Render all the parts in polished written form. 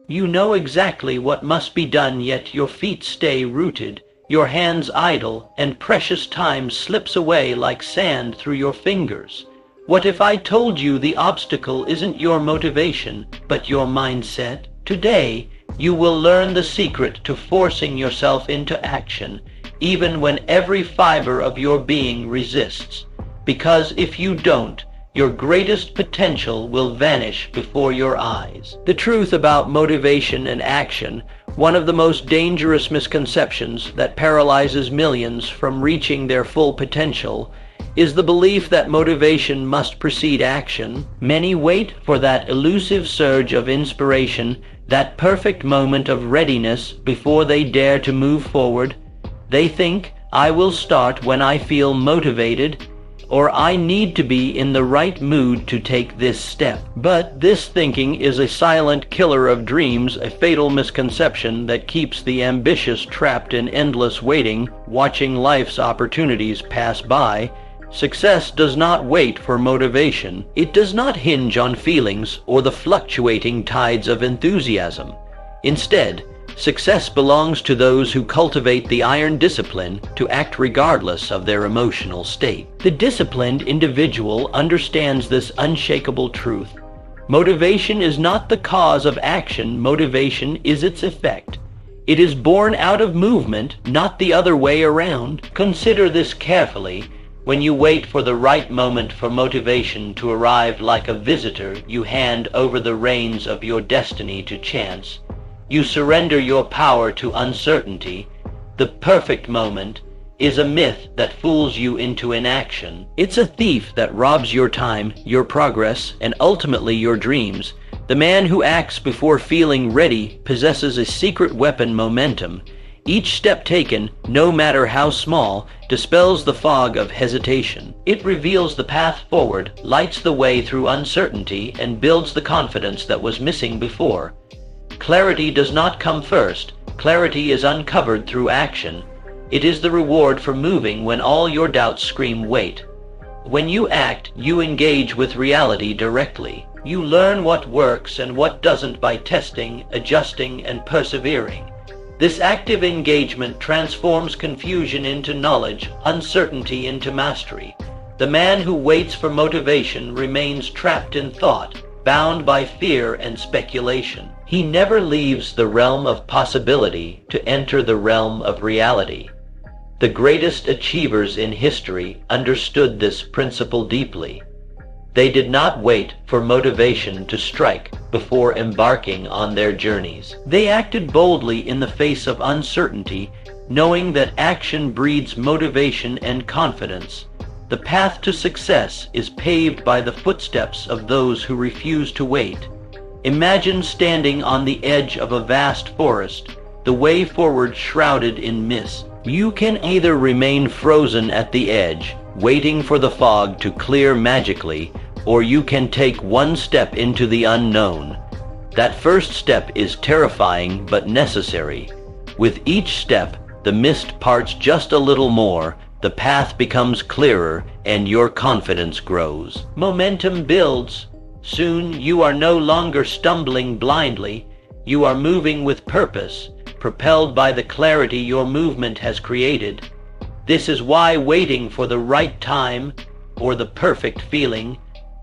You know exactly what must be done, yet your feet stay rooted, your hands idle, and precious time slips away like sand through your fingers. What if I told you the obstacle isn't your motivation, but your mindset? Today, you will learn the secret to forcing yourself into action, even when every fiber of your being resists. Because if you don't, your greatest potential will vanish before your eyes. The truth about motivation and action, one of the most dangerous misconceptions that paralyzes millions from reaching their full potential, is the belief that motivation must precede action. Many wait for that elusive surge of inspiration, that perfect moment of readiness before they dare to move forward. They think, I will start when I feel motivated, or I need to be in the right mood to take this step. But this thinking is a silent killer of dreams, a fatal misconception that keeps the ambitious trapped in endless waiting, watching life's opportunities pass by. Success does not wait for motivation. It does not hinge on feelings or the fluctuating tides of enthusiasm. Instead, success belongs to those who cultivate the iron discipline to act regardless of their emotional state. The disciplined individual understands this unshakable truth. Motivation is not the cause of action, motivation is its effect. It is born out of movement, not the other way around. Consider this carefully. When you wait for the right moment for motivation to arrive like a visitor, you hand over the reins of your destiny to chance. You surrender your power to uncertainty. The perfect moment is a myth that fools you into inaction. It's a thief that robs your time, your progress, and ultimately your dreams. The man who acts before feeling ready possesses a secret weapon: momentum. Each step taken, no matter how small, dispels the fog of hesitation. It reveals the path forward, lights the way through uncertainty, and builds the confidence that was missing before. Clarity does not come first. Clarity is uncovered through action. It is the reward for moving when all your doubts scream wait. When you act, you engage with reality directly. You learn what works and what doesn't by testing, adjusting, and persevering. This active engagement transforms confusion into knowledge, uncertainty into mastery. The man who waits for motivation remains trapped in thought, bound by fear and speculation. He never leaves the realm of possibility to enter the realm of reality. The greatest achievers in history understood this principle deeply. They did not wait for motivation to strike before embarking on their journeys. They acted boldly in the face of uncertainty, knowing that action breeds motivation and confidence. The path to success is paved by the footsteps of those who refuse to wait. Imagine standing on the edge of a vast forest, the way forward shrouded in mist. You can either remain frozen at the edge, waiting for the fog to clear magically, or you can take one step into the unknown. That first step is terrifying but necessary. With each step, the mist parts just a little more, the path becomes clearer, and your confidence grows. Momentum builds. Soon you are no longer stumbling blindly. You are moving with purpose, propelled by the clarity your movement has created. This is why waiting for the right time, or the perfect feeling,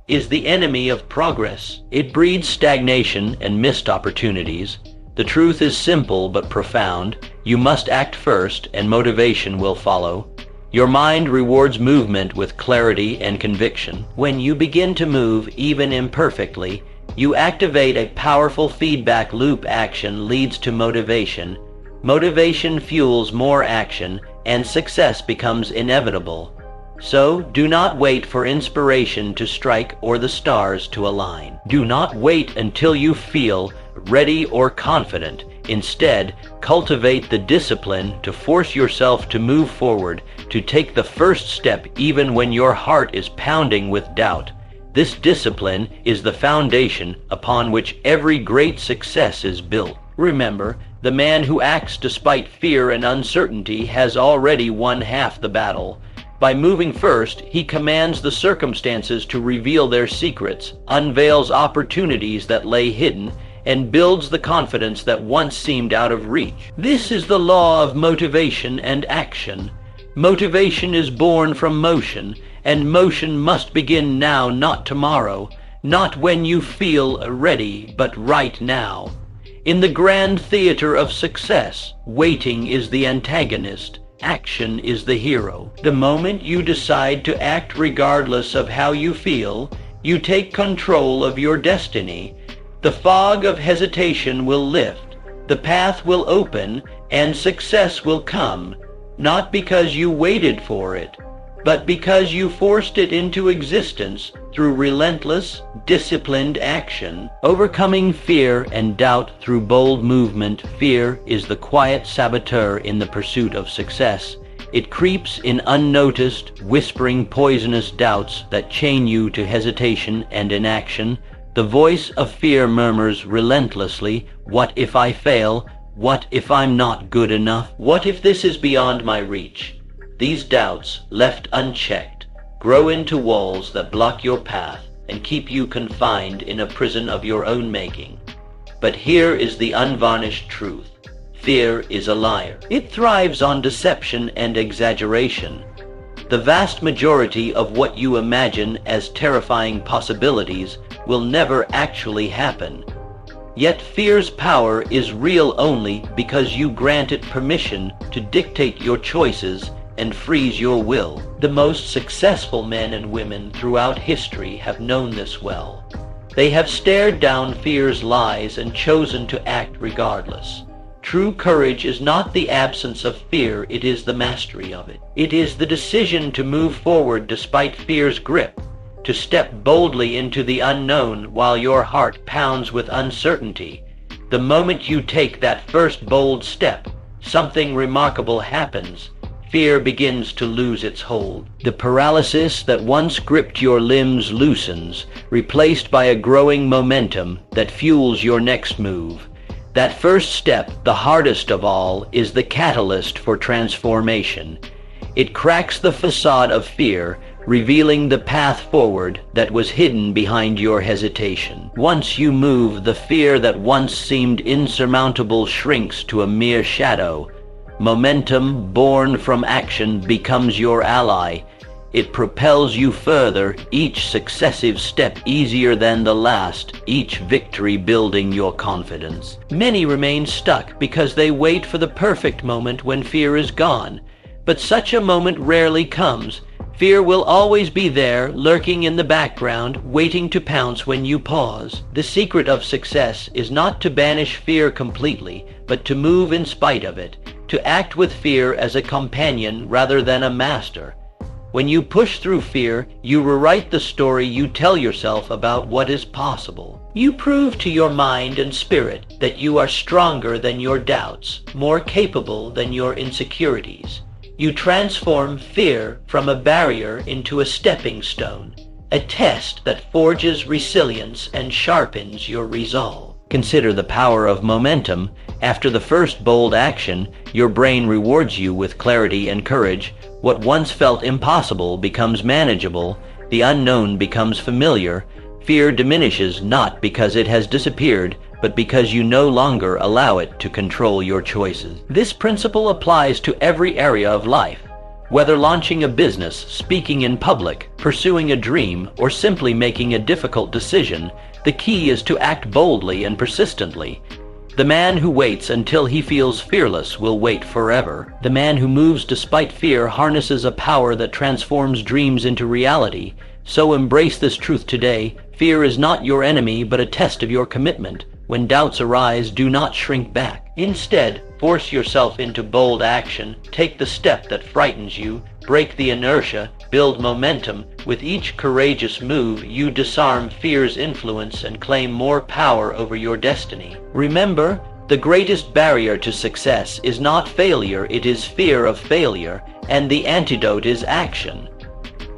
is the enemy of progress. It breeds stagnation and missed opportunities. The truth is simple but profound. You must act first, and motivation will follow. Your mind rewards movement with clarity and conviction. When you begin to move, even imperfectly, you activate a powerful feedback loop. Action leads to motivation. Motivation fuels more action, and success becomes inevitable. So, do not wait for inspiration to strike or the stars to align. Do not wait until you feel ready or confident. Instead, cultivate the discipline to force yourself to move forward, to take the first step even when your heart is pounding with doubt. This discipline is the foundation upon which every great success is built. Remember, the man who acts despite fear and uncertainty has already won half the battle. By moving first, he commands the circumstances to reveal their secrets, unveils opportunities that lay hidden, and builds the confidence that once seemed out of reach. This is the law of motivation and action. Motivation is born from motion, and motion must begin now, not tomorrow, not when you feel ready, but right now. In the grand theater of success, waiting is the antagonist, action is the hero. The moment you decide to act regardless of how you feel, you take control of your destiny. The fog of hesitation will lift, the path will open, and success will come, not because you waited for it, but because you forced it into existence through relentless, disciplined action. Overcoming fear and doubt through bold movement. Fear is the quiet saboteur in the pursuit of success. It creeps in unnoticed, whispering poisonous doubts that chain you to hesitation and inaction. The voice of fear murmurs relentlessly, "What if I fail? What if I'm not good enough? What if this is beyond my reach?" These doubts, left unchecked, grow into walls that block your path and keep you confined in a prison of your own making. But here is the unvarnished truth. Fear is a liar. It thrives on deception and exaggeration. The vast majority of what you imagine as terrifying possibilities will never actually happen. Yet fear's power is real only because you grant it permission to dictate your choices and freeze your will. The most successful men and women throughout history have known this well. They have stared down fear's lies and chosen to act regardless. True courage is not the absence of fear, it is the mastery of it. It is the decision to move forward despite fear's grip, to step boldly into the unknown while your heart pounds with uncertainty. The moment you take that first bold step, something remarkable happens. Fear begins to lose its hold. The paralysis that once gripped your limbs loosens, replaced by a growing momentum that fuels your next move. That first step, the hardest of all, is the catalyst for transformation. It cracks the facade of fear, revealing the path forward that was hidden behind your hesitation. Once you move, the fear that once seemed insurmountable shrinks to a mere shadow. Momentum born from action becomes your ally. It propels you further, each successive step easier than the last, each victory building your confidence. Many remain stuck because they wait for the perfect moment when fear is gone. But such a moment rarely comes. Fear will always be there, lurking in the background, waiting to pounce when you pause. The secret of success is not to banish fear completely, but to move in spite of it, to act with fear as a companion rather than a master. When you push through fear, you rewrite the story you tell yourself about what is possible. You prove to your mind and spirit that you are stronger than your doubts, more capable than your insecurities. You transform fear from a barrier into a stepping stone, a test that forges resilience and sharpens your resolve. Consider the power of momentum. After the first bold action, your brain rewards you with clarity and courage. What once felt impossible becomes manageable. The unknown becomes familiar. Fear diminishes not because it has disappeared, but because you no longer allow it to control your choices. This principle applies to every area of life. Whether launching a business, speaking in public, pursuing a dream, or simply making a difficult decision, the key is to act boldly and persistently. The man who waits until he feels fearless will wait forever. The man who moves despite fear harnesses a power that transforms dreams into reality. So embrace this truth today. Fear is not your enemy, but a test of your commitment. When doubts arise, do not shrink back. Instead, force yourself into bold action. Take the step that frightens you. Break the inertia. Build momentum. With each courageous move, you disarm fear's influence and claim more power over your destiny. Remember, the greatest barrier to success is not failure, it is fear of failure, and the antidote is action.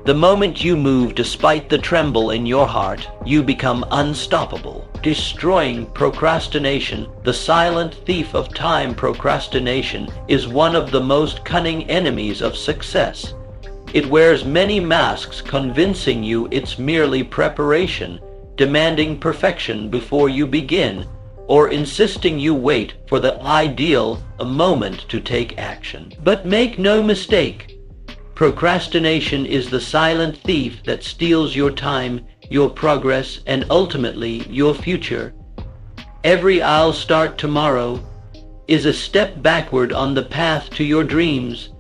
The moment you move despite the tremble in your heart, you become unstoppable. Destroying procrastination, the silent thief of time. Procrastination is one of the most cunning enemies of success. It wears many masks, convincing you it's merely preparation, demanding perfection before you begin. or insisting you wait for the ideal moment to take action. But make no mistake, procrastination is the silent thief that steals your time, your progress, and ultimately your future. Every "I'll start tomorrow" is a step backward on the path to your dreams.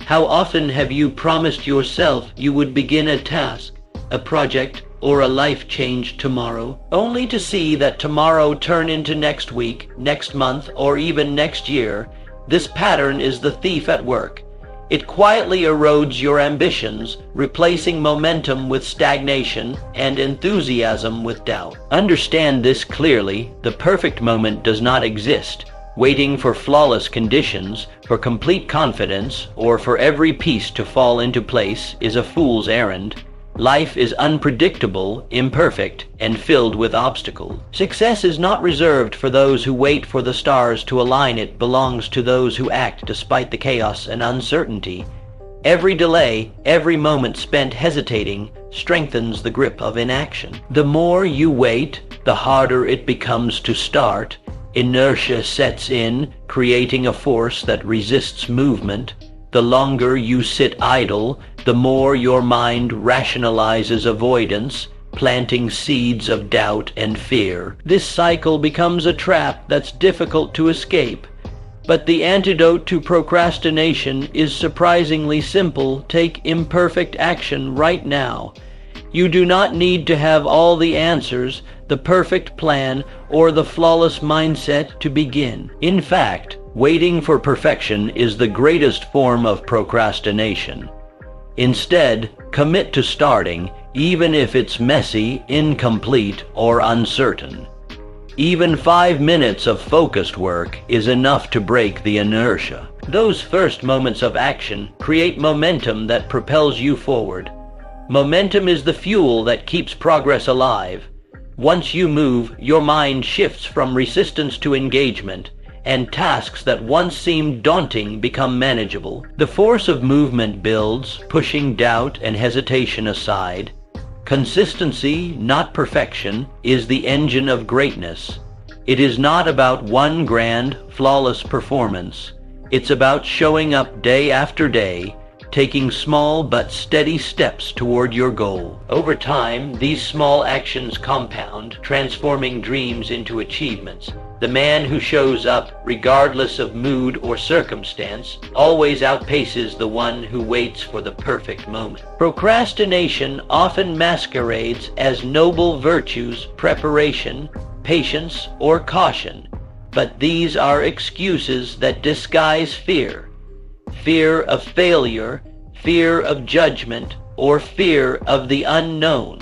How often have you promised yourself you would begin a task, a project, or a life change tomorrow, only to see that tomorrow turn into next week, next month, or even next year? This pattern is the thief at work. It quietly erodes your ambitions, replacing momentum with stagnation and enthusiasm with doubt. Understand this clearly: the perfect moment does not exist. Waiting for flawless conditions, for complete confidence, or for every piece to fall into place is a fool's errand. Life is unpredictable, imperfect, and filled with obstacles. Success is not reserved for those who wait for the stars to align. It belongs to those who act despite the chaos and uncertainty. Every delay, every moment spent hesitating, strengthens the grip of inaction. The more you wait, the harder it becomes to start. Inertia sets in, creating a force that resists movement. The longer you sit idle, the more your mind rationalizes avoidance, planting seeds of doubt and fear. This cycle becomes a trap that's difficult to escape. But the antidote to procrastination is surprisingly simple. Take imperfect action right now. You do not need to have all the answers, the perfect plan, or the flawless mindset to begin. In fact, waiting for perfection is the greatest form of procrastination. Instead, commit to starting, even if it's messy, incomplete, or uncertain. Even 5 minutes of focused work is enough to break the inertia. Those first moments of action create momentum that propels you forward. Momentum is the fuel that keeps progress alive. Once you move, your mind shifts from resistance to engagement, and tasks that once seemed daunting become manageable. The force of movement builds, pushing doubt and hesitation aside. Consistency, not perfection, is the engine of greatness. It is not about one grand, flawless performance. It's about showing up day after day, taking small but steady steps toward your goal. Over time, these small actions compound, transforming dreams into achievements. The man who shows up, regardless of mood or circumstance, always outpaces the one who waits for the perfect moment. Procrastination often masquerades as noble virtues, preparation, patience, or caution, but these are excuses that disguise fear. Fear of failure, fear of judgment, or fear of the unknown.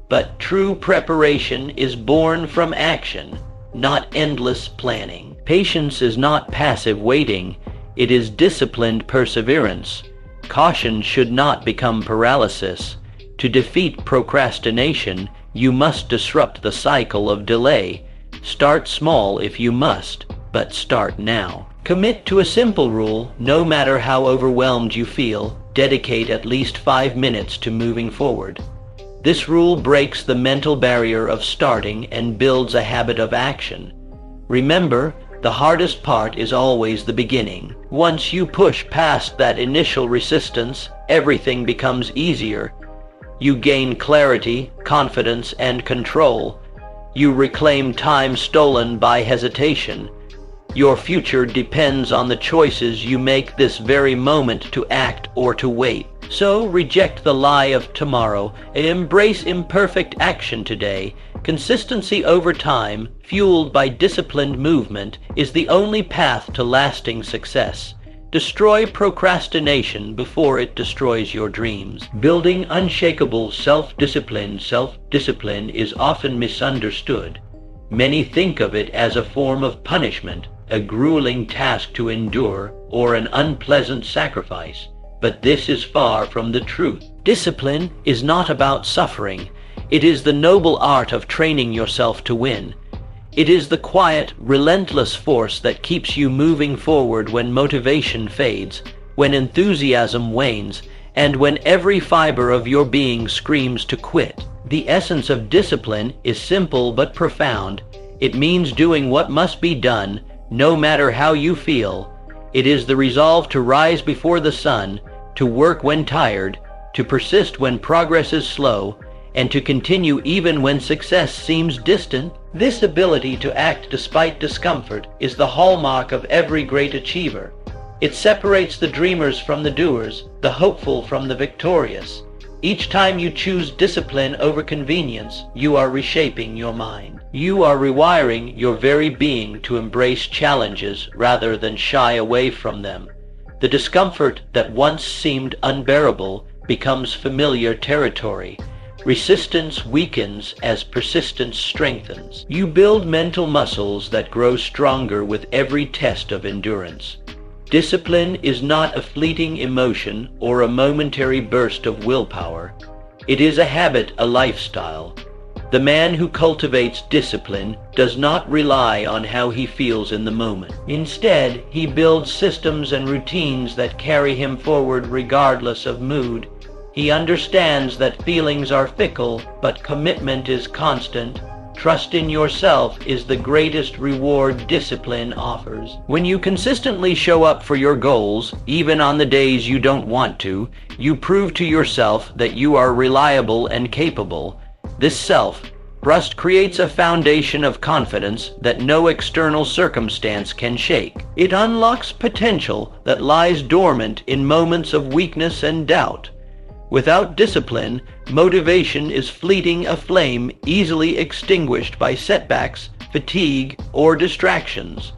But true preparation is born from action, not endless planning. Patience is not passive waiting, it is disciplined perseverance. Caution should not become paralysis. To defeat procrastination, you must disrupt the cycle of delay. Start small if you must, but start now. Commit to a simple rule: no matter how overwhelmed you feel, dedicate at least 5 minutes to moving forward. This rule breaks the mental barrier of starting and builds a habit of action. Remember, the hardest part is always the beginning. Once you push past that initial resistance, everything becomes easier. You gain clarity, confidence, and control. You reclaim time stolen by hesitation. Your future depends on the choices you make this very moment to act or to wait. So reject the lie of tomorrow and embrace imperfect action today. Consistency over time, fueled by disciplined movement, is the only path to lasting success. Destroy procrastination before it destroys your dreams. Building unshakable self-discipline is often misunderstood. Many think of it as a form of punishment, a grueling task to endure, or an unpleasant sacrifice. But this is far from the truth. Discipline is not about suffering. It is the noble art of training yourself to win. It is the quiet, relentless force that keeps you moving forward when motivation fades, when enthusiasm wanes, and when every fiber of your being screams to quit. The essence of discipline is simple but profound. It means doing what must be done, no matter how you feel. It is the resolve to rise before the sun, to work when tired, to persist when progress is slow, and to continue even when success seems distant. This ability to act despite discomfort is the hallmark of every great achiever. It separates the dreamers from the doers, the hopeful from the victorious. Each time you choose discipline over convenience, you are reshaping your mind. You are rewiring your very being to embrace challenges rather than shy away from them. The discomfort that once seemed unbearable becomes familiar territory. Resistance weakens as persistence strengthens. You build mental muscles that grow stronger with every test of endurance. Discipline is not a fleeting emotion or a momentary burst of willpower. It is a habit, a lifestyle. The man who cultivates discipline does not rely on how he feels in the moment. Instead, he builds systems and routines that carry him forward regardless of mood. He understands that feelings are fickle, but commitment is constant. Trust in yourself is the greatest reward discipline offers. When you consistently show up for your goals, even on the days you don't want to, you prove to yourself that you are reliable and capable. This self-trust creates a foundation of confidence that no external circumstance can shake. It unlocks potential that lies dormant in moments of weakness and doubt. Without discipline, motivation is fleeting, a flame easily extinguished by setbacks, fatigue, or distractions.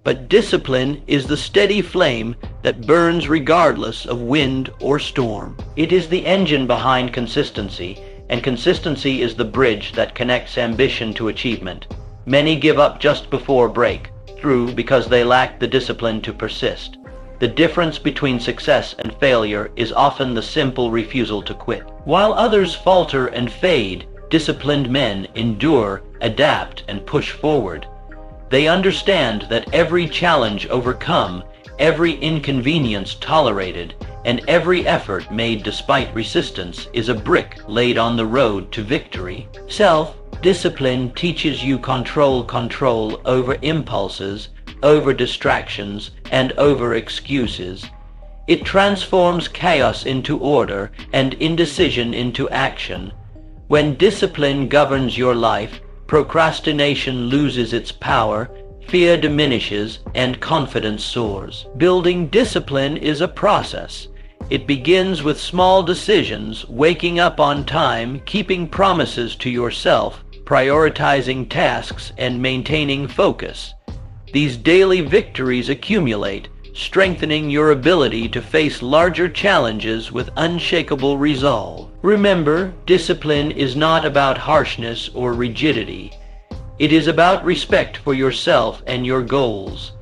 But discipline is the steady flame that burns regardless of wind or storm. It is the engine behind consistency, and consistency is the bridge that connects ambition to achievement. Many give up just before breakthrough because they lack the discipline to persist. The difference between success and failure is often the simple refusal to quit. While others falter and fade, disciplined men endure, adapt, and push forward. They understand that every challenge overcome, every inconvenience tolerated, and every effort made despite resistance is a brick laid on the road to victory. Self-discipline teaches you control over impulses, over distractions, and over excuses. It transforms chaos into order and indecision into action. When discipline governs your life, procrastination loses its power, fear diminishes, and confidence soars. Building discipline is a process. It begins with small decisions, waking up on time, keeping promises to yourself, prioritizing tasks, and maintaining focus. These daily victories accumulate, strengthening your ability to face larger challenges with unshakable resolve. Remember, discipline is not about harshness or rigidity. It is about respect for yourself and your goals.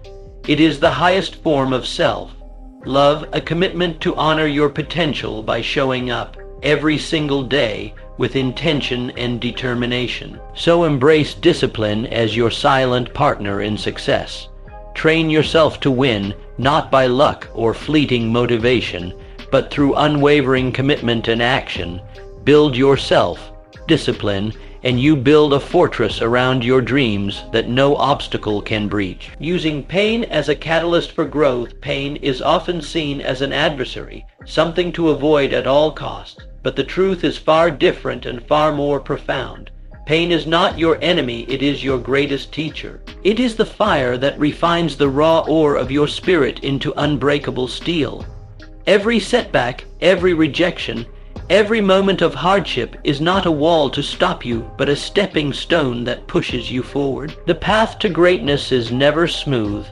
It is the highest form of self-love, a commitment to honor your potential by showing up every single day with intention and determination. So embrace discipline as your silent partner in success. Train yourself to win, not by luck or fleeting motivation, but through unwavering commitment and action. Build yourself, discipline, and you build a fortress around your dreams that no obstacle can breach. Using pain as a catalyst for growth, pain is often seen as an adversary, something to avoid at all costs. But the truth is far different and far more profound. Pain is not your enemy, it is your greatest teacher. It is the fire that refines the raw ore of your spirit into unbreakable steel. Every setback, every rejection, every moment of hardship is not a wall to stop you, but a stepping stone that pushes you forward. The path to greatness is never smooth.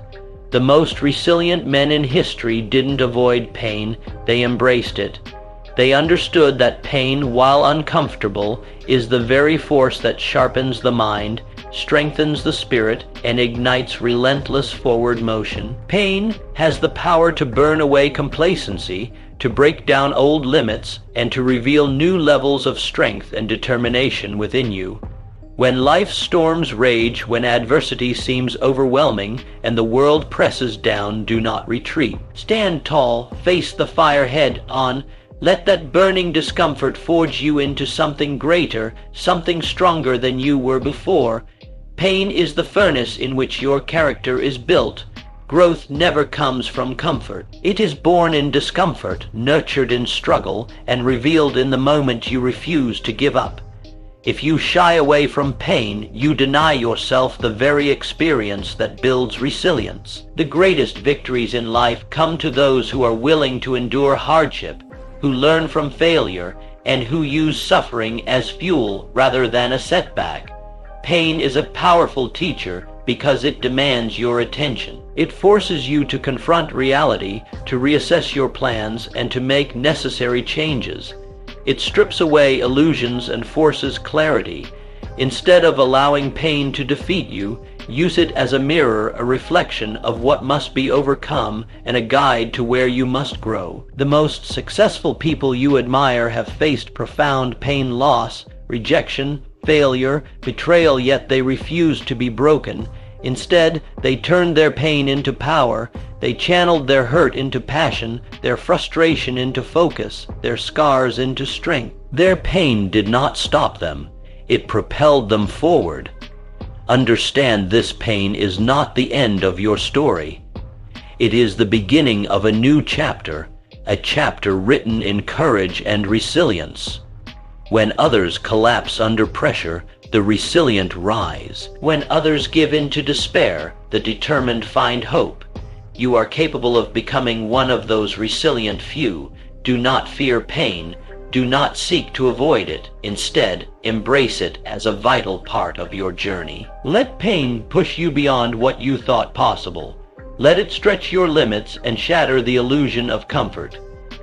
The most resilient men in history didn't avoid pain, they embraced it. They understood that pain, while uncomfortable, is the very force that sharpens the mind, strengthens the spirit, and ignites relentless forward motion. Pain has the power to burn away complacency, to break down old limits, and to reveal new levels of strength and determination within you. When life's storms rage, when adversity seems overwhelming, and the world presses down, do not retreat. Stand tall, face the fire head on. Let that burning discomfort forge you into something greater, something stronger than you were before. Pain is the furnace in which your character is built. Growth never comes from comfort. It is born in discomfort, nurtured in struggle, and revealed in the moment you refuse to give up. If you shy away from pain, you deny yourself the very experience that builds resilience. The greatest victories in life come to those who are willing to endure hardship, who learn from failure, and who use suffering as fuel rather than a setback. Pain is a powerful teacher because it demands your attention. It forces you to confront reality, to reassess your plans, and to make necessary changes. It strips away illusions and forces clarity. Instead of allowing pain to defeat you, use it as a mirror, a reflection of what must be overcome, and a guide to where you must grow. The most successful people you admire have faced profound pain, loss, rejection, failure, betrayal, yet they refused to be broken. Instead, they turned their pain into power. They channeled their hurt into passion, their frustration into focus, their scars into strength. Their pain did not stop them. It propelled them forward. Understand, this pain is not the end of your story. It is the beginning of a new chapter, a chapter written in courage and resilience. When others collapse under pressure, the resilient rise. When others give in to despair, the determined find hope. You are capable of becoming one of those resilient few. Do not fear pain. Do not seek to avoid it. Instead, embrace it as a vital part of your journey. Let pain push you beyond what you thought possible. Let it stretch your limits and shatter the illusion of comfort.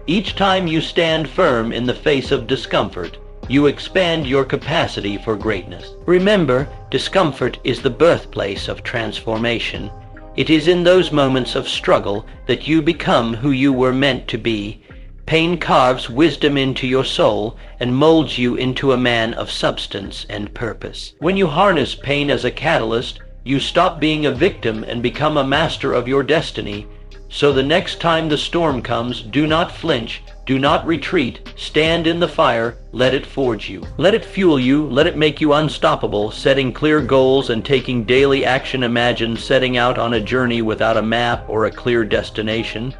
Each time you stand firm in the face of discomfort, you expand your capacity for greatness. Remember, discomfort is the birthplace of transformation. It is in those moments of struggle that you become who you were meant to be. Pain carves wisdom into your soul and molds you into a man of substance and purpose. When you harness pain as a catalyst, you stop being a victim and become a master of your destiny. So the next time the storm comes, do not flinch, do not retreat, stand in the fire, let it forge you. Let it fuel you, let it make you unstoppable, setting clear goals and taking daily action. Imagine setting out on a journey without a map or a clear destination.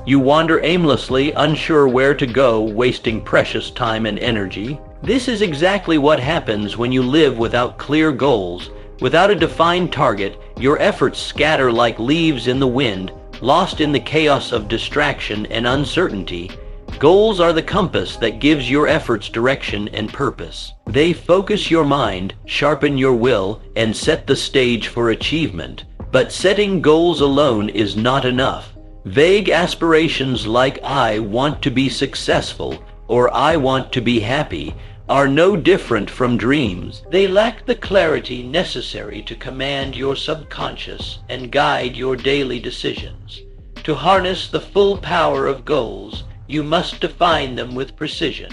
You wander aimlessly, unsure where to go, wasting precious time and energy. This is exactly what happens when you live without clear goals. Without a defined target, your efforts scatter like leaves in the wind, lost in the chaos of distraction and uncertainty. Goals are the compass that gives your efforts direction and purpose. They focus your mind, sharpen your will, and set the stage for achievement. But setting goals alone is not enough. Vague aspirations like "I want to be successful" or "I want to be happy" are no different from dreams. They lack the clarity necessary to command your subconscious and guide your daily decisions. To harness the full power of goals, you must define them with precision.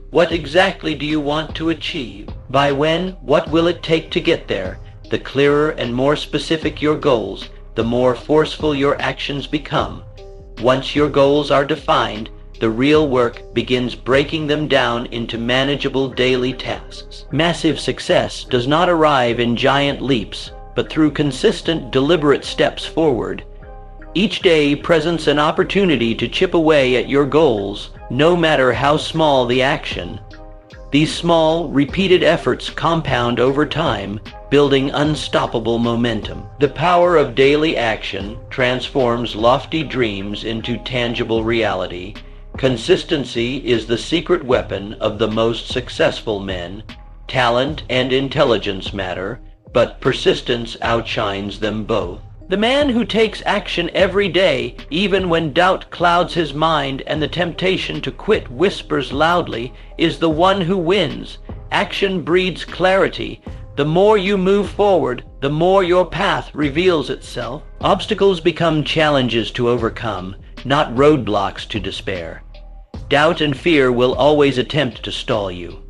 What exactly do you want to achieve? By when? What will it take to get there? The clearer and more specific your goals, the more forceful your actions become. Once your goals are defined, the real work begins, breaking them down into manageable daily tasks. Massive success does not arrive in giant leaps, but through consistent, deliberate steps forward. Each day presents an opportunity to chip away at your goals, no matter how small the action. These small, repeated efforts compound over time, building unstoppable momentum. The power of daily action transforms lofty dreams into tangible reality. Consistency is the secret weapon of the most successful men. Talent and intelligence matter, but persistence outshines them both. The man who takes action every day, even when doubt clouds his mind and the temptation to quit whispers loudly, is the one who wins. Action breeds clarity. The more you move forward, the more your path reveals itself. Obstacles become challenges to overcome, not roadblocks to despair. Doubt and fear will always attempt to stall you.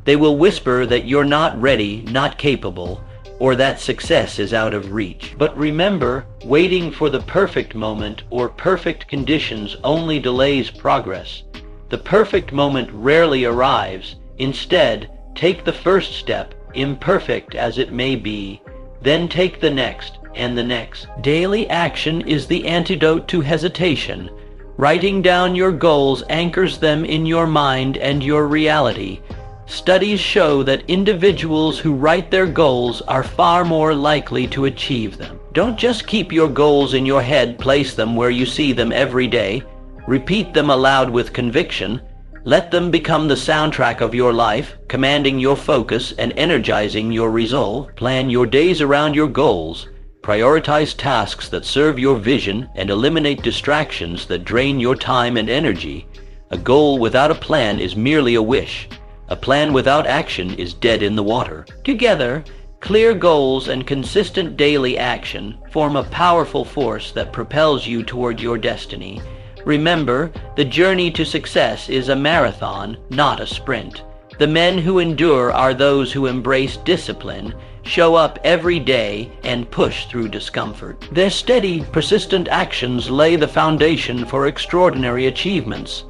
They will whisper that you're not ready, not capable, or that success is out of reach. But remember, waiting for the perfect moment or perfect conditions only delays progress. The perfect moment rarely arrives. Instead, take the first step, imperfect as it may be. then take the next and the next. Daily action is the antidote to hesitation. Writing down your goals anchors them in your mind and your reality. Studies show that individuals who write their goals are far more likely to achieve them. Don't just keep your goals in your head, place them where you see them every day. Repeat them aloud with conviction. Let them become the soundtrack of your life, commanding your focus and energizing your resolve. Plan your days around your goals. Prioritize tasks that serve your vision and eliminate distractions that drain your time and energy. A goal without a plan is merely a wish. A plan without action is dead in the water. Together, clear goals and consistent daily action form a powerful force that propels you toward your destiny. Remember, the journey to success is a marathon, not a sprint. The men who endure are those who embrace discipline, show up every day, and push through discomfort. Their steady, persistent actions lay the foundation for extraordinary achievements.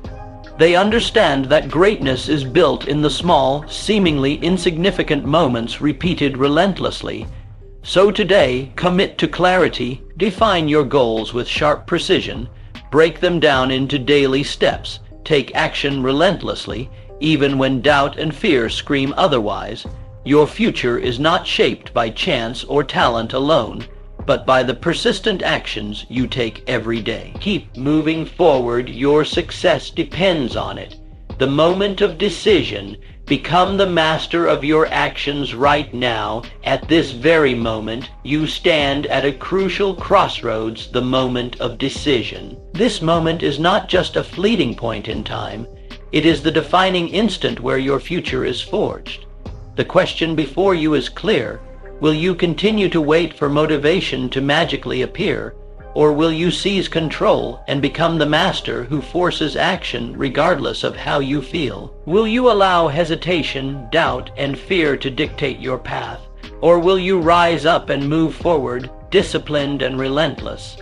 They understand that greatness is built in the small, seemingly insignificant moments repeated relentlessly. So today, commit to clarity, define your goals with sharp precision, break them down into daily steps, take action relentlessly, even when doubt and fear scream otherwise. Your future is not shaped by chance or talent alone, but by the persistent actions you take every day. Keep moving forward. Your success depends on it. The moment of decision. Become the master of your actions right now. At this very moment, you stand at a crucial crossroads, the moment of decision. This moment is not just a fleeting point in time. It is the defining instant where your future is forged. The question before you is clear. Will you continue to wait for motivation to magically appear, or will you seize control and become the master who forces action regardless of how you feel? Will you allow hesitation, doubt, and fear to dictate your path, or will you rise up and move forward, disciplined and relentless?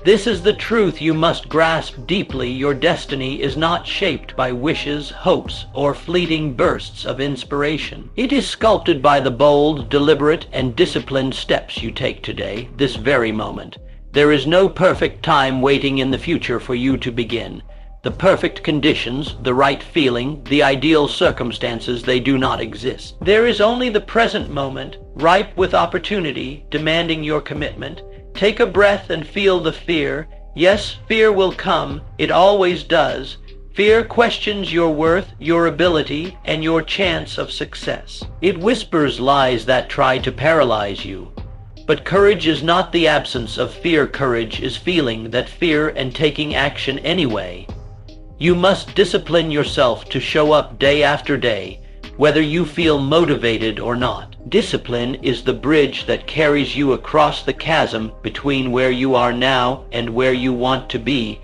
This is the truth you must grasp deeply. Your destiny is not shaped by wishes, hopes, or fleeting bursts of inspiration. It is sculpted by the bold, deliberate, and disciplined steps you take today, this very moment. There is no perfect time waiting in the future for you to begin. The perfect conditions, the right feeling, the ideal circumstances, they do not exist. There is only the present moment, ripe with opportunity, demanding your commitment. Take a breath and feel the fear. Yes, fear will come. It always does. Fear questions your worth, your ability, and your chance of success. It whispers lies that try to paralyze you. But courage is not the absence of fear. Courage is feeling that fear and taking action anyway. You must discipline yourself to show up day after day, whether you feel motivated or not. Discipline is the bridge that carries you across the chasm between where you are now and where you want to be.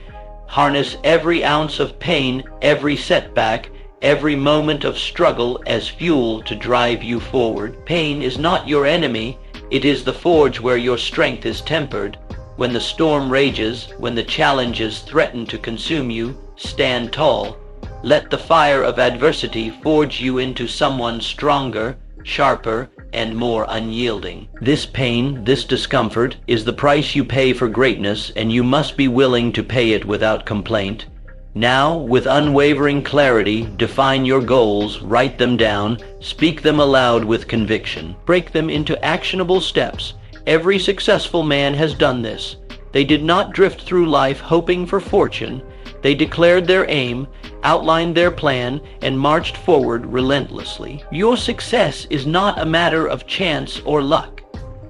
Harness every ounce of pain, every setback, every moment of struggle as fuel to drive you forward. Pain is not your enemy. It is the forge where your strength is tempered. When the storm rages, when the challenges threaten to consume you, stand tall. Let the fire of adversity forge you into someone stronger, sharper, and more unyielding. This pain, this discomfort, is the price you pay for greatness, and you must be willing to pay it without complaint. Now, with unwavering clarity, define your goals, write them down, speak them aloud with conviction. Break them into actionable steps. Every successful man has done this. They did not drift through life hoping for fortune. They declared their aim, outlined their plan, and marched forward relentlessly. Your success is not a matter of chance or luck.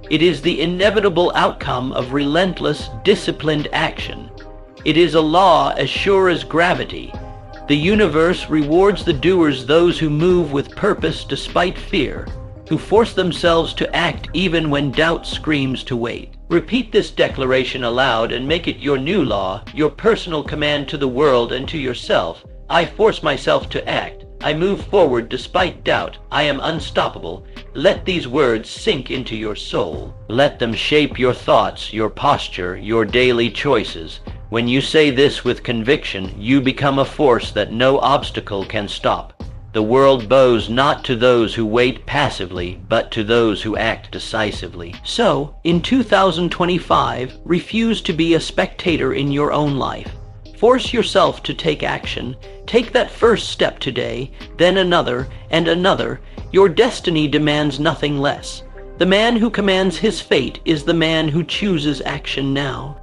It is the inevitable outcome of relentless, disciplined action. It is a law as sure as gravity. The universe rewards the doers, those who move with purpose despite fear, who force themselves to act even when doubt screams to wait. Repeat this declaration aloud and make it your new law, your personal command to the world and to yourself. I force myself to act. I move forward despite doubt. I am unstoppable. Let these words sink into your soul. Let them shape your thoughts, your posture, your daily choices. When you say this with conviction, you become a force that no obstacle can stop. The world bows not to those who wait passively, but to those who act decisively. So, in 2025, refuse to be a spectator in your own life. Force yourself to take action. Take that first step today, then another, and another. Your destiny demands nothing less. The man who commands his fate is the man who chooses action now.